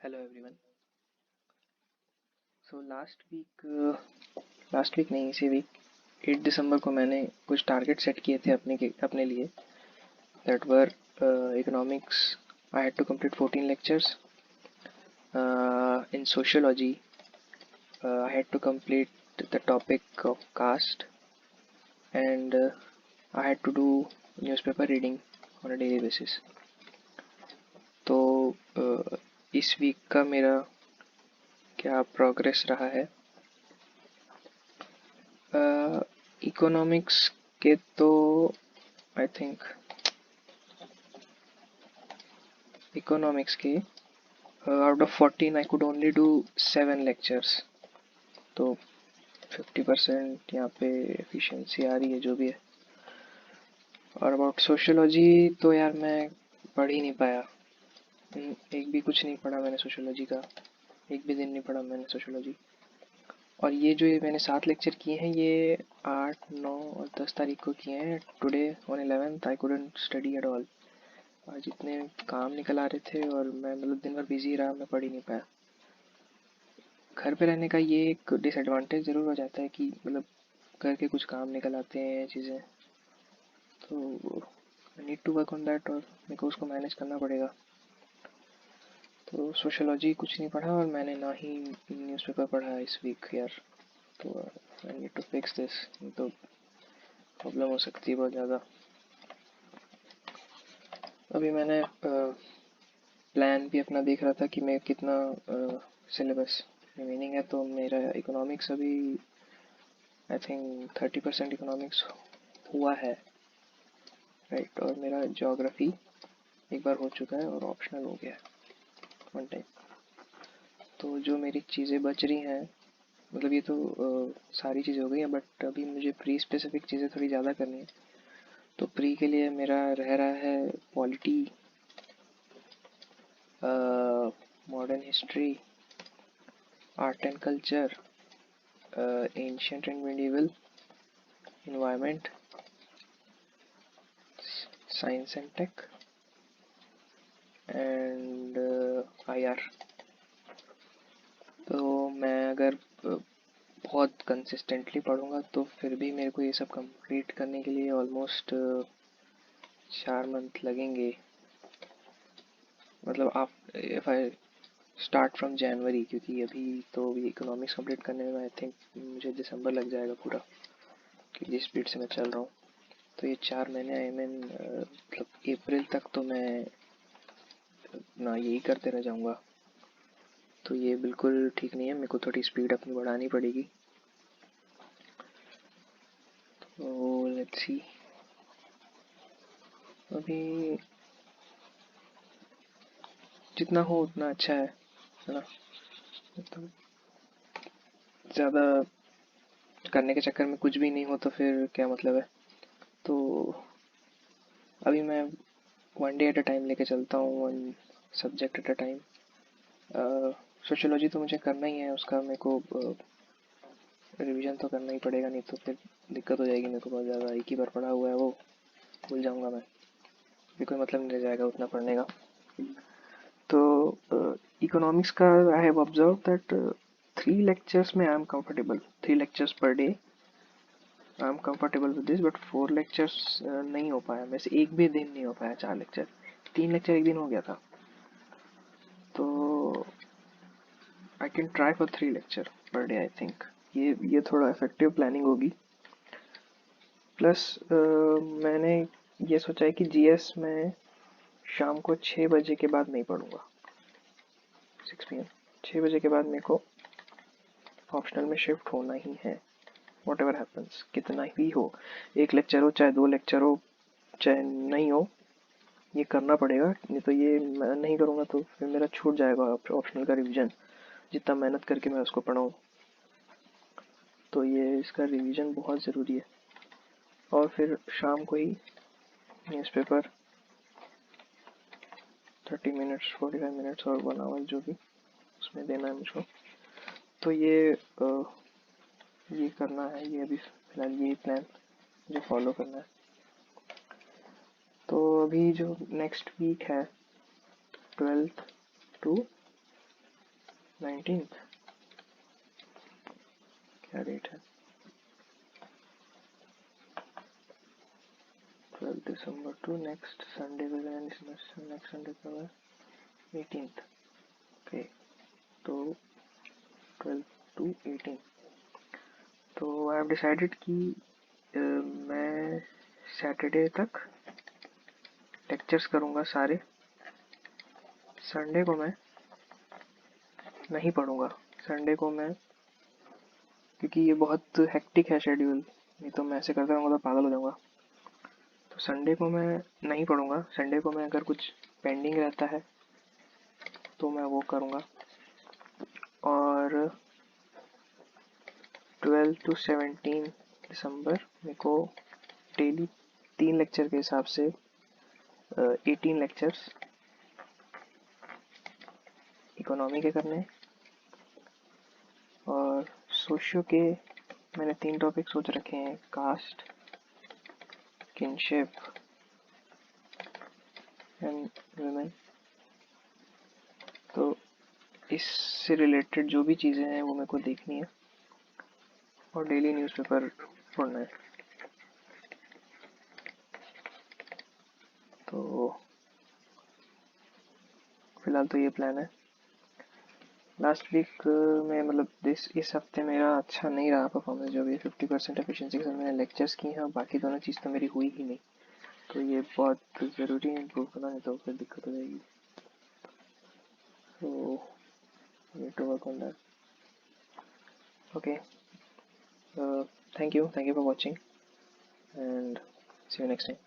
Hello everyone. So last week नहीं, इसी week 8 दिसंबर को मैंने कुछ टारगेट सेट किए थे अपने लिए। That were economics. I had to complete 14 lectures in sociology. I had to complete the topic of caste and I had to do newspaper reading on a daily basis. तो इस week का मेरा क्या progress रहा है? Economics के तो I think economics के out of 14 I could only do 7 lectures. तो 50% यहाँ पे एफिशिएंसी आ रही है, जो भी है। और अबाउट सोशियोलॉजी तो यार मैं पढ़ ही नहीं पाया। एक भी कुछ नहीं पढ़ा मैंने सोशियोलॉजी का। एक भी दिन नहीं पढ़ा मैंने सोशियोलॉजी। और ये मैंने 7 लेक्चर किए हैं, ये 8, 9 और 10 तारीख को किए हैं। Today on 11th I couldn't study at all. आज इतने काम निकल आ रहे थे और मैं मतलब दिन भर बिजी रहा, मैं पढ़ ही नहीं पाया। घर पे रहने का ये एक डिसएडवांटेज ज़रूर हो जाता है कि मतलब घर के कुछ काम निकल आते हैं चीज़ें, तो I need to work on that और मेरे को उसको मैनेज करना पड़ेगा। तो सोशियोलॉजी कुछ नहीं पढ़ा और मैंने ना ही न्यूज़पेपर पढ़ा इस वीक यार। तो I need to fix this, तो प्रॉब्लम हो सकती है बहुत ज़्यादा। अभी मैंने प्लान भी अपना देख रहा था कि मैं कितना सिलेबस रिमेनिंग है। तो मेरा इकोनॉमिक्स अभी आई थिंक 30% इकोनॉमिक्स हुआ है, राइट। और मेरा ज्योग्राफी एक बार हो चुका है और ऑप्शनल हो गया है वन टाइम। तो जो मेरी चीज़ें बच रही हैं, मतलब ये तो सारी चीज़ें हो गई हैं, बट अभी मुझे प्री स्पेसिफिक चीज़ें थोड़ी ज़्यादा करनी है। तो प्री के लिए मेरा रह रहा है polity, modern history, art and culture, ancient and medieval, environment, science and tech and IR। तो मैं अगर बहुत कंसिस्टेंटली पढ़ूंगा तो फिर भी मेरे को ये सब कंप्लीट करने के लिए ऑलमोस्ट 4 मंथ लगेंगे। मतलब आप if I start from January, क्योंकि अभी तो इकोनॉमिक्स कंप्लीट करने में आई थिंक मुझे दिसंबर लग जाएगा पूरा, कि जिस स्पीड से मैं चल रहा हूँ। तो ये 4 महीने आई मीन मतलब अप्रैल तक तो मैं ना यही करते रह जाऊँगा। तो ये बिल्कुल ठीक नहीं है, मेरे को थोड़ी स्पीड अपनी बढ़ानी पड़ेगी। तो लेट्स सी। अभी जितना हो उतना अच्छा है ना। मतलब ज़्यादा करने के चक्कर में कुछ भी नहीं हो तो फिर क्या मतलब है। तो अभी मैं 1 डे एट अ टाइम लेके चलता हूँ, 1 subject at a time. Sociology तो मुझे करना ही है, उसका मेरे को रिवीजन तो करना ही पड़ेगा, नहीं तो फिर दिक्कत हो जाएगी मेरे को बहुत ज़्यादा। एक ही बार पढ़ा हुआ है वो भूल जाऊँगा मैं, फिर कोई मतलब नहीं रह जाएगा उतना पढ़ने का। तो इकोनॉमिक्स का I have observe that 3 lectures में I am comfortable, 3 lectures per day I am comfortable with this. But 4 lectures नहीं हो पाया, वैसे एक भी दिन नहीं हो पाया 4 लेक्चर। 3 लेक्चर एक दिन हो गया था। तो I can try for 3 lecture पर डे आई थिंक। ये थोड़ा इफेक्टिव प्लानिंग होगी। प्लस मैंने ये सोचा है कि GS में शाम को 6 बजे के बाद नहीं पढ़ूंगा। 6 PM, 6 बजे के बाद मेरे को ऑप्शनल में शिफ्ट होना ही है। वॉट एवर हैपन्स, कितना ही हो, 1 लेक्चर हो चाहे 2 लेक्चर हो चाहे नहीं हो, ये करना पड़ेगा। नहीं तो ये मैं नहीं करूँगा तो फिर मेरा छूट जाएगा ऑप्शनल का रिवीजन, जितना मेहनत करके मैं उसको पढ़ाऊँ। तो ये इसका रिवीजन बहुत ज़रूरी है। और फिर शाम को ही न्यूज़पेपर 30 मिनट्स, 45 मिनट्स और 1 आवर जो भी उसमें देना है मुझको। तो ये करना है, ये अभी फिलहाल ये प्लान मुझे फॉलो करना है। तो अभी जो नेक्स्ट वीक है 12th to 19th क्या डेट है? 12 दिसंबर to next Sunday next Sunday का 18th। ओके, तो 12 to 18। तो आई हैव डिसाइडेड कि मैं सैटरडे तक लेक्चर्स करूँगा सारे। संडे को मैं नहीं पढ़ूँगा। संडे को मैं, क्योंकि ये बहुत हेक्टिक है शेड्यूल, नहीं तो मैं ऐसे करता रहूँगा तो पागल हो जाऊँगा। तो संडे को मैं नहीं पढ़ूँगा। संडे को मैं अगर कुछ पेंडिंग रहता है तो मैं वो करूँगा। और 12 to 17 दिसंबर मेरे को डेली 3 लेक्चर के हिसाब से 18 लेक्चर्स इकोनॉमी के करने। और सोशियो के मैंने 3 टॉपिक सोच रखे हैं, कास्ट, किनशिप एंड वुमेन। तो इससे रिलेटेड जो भी चीज़ें हैं वो मेरे को देखनी है और डेली न्यूज़पेपर पढ़ना है। तो फिलहाल तो ये प्लान है। लास्ट वीक में मतलब इस हफ्ते मेरा अच्छा नहीं रहा परफॉर्मेंस, जो भी 50% एफिशिएंसी के साथ मैंने लेक्चर्स किए हैं, बाकी दोनों चीज़ तो मेरी हुई ही नहीं। तो ये बहुत ज़रूरी है इम्प्रूव करना, नहीं तो फिर दिक्कत हो जाएगी। So need to work on that. Okay. Thank you for watching and see you next time.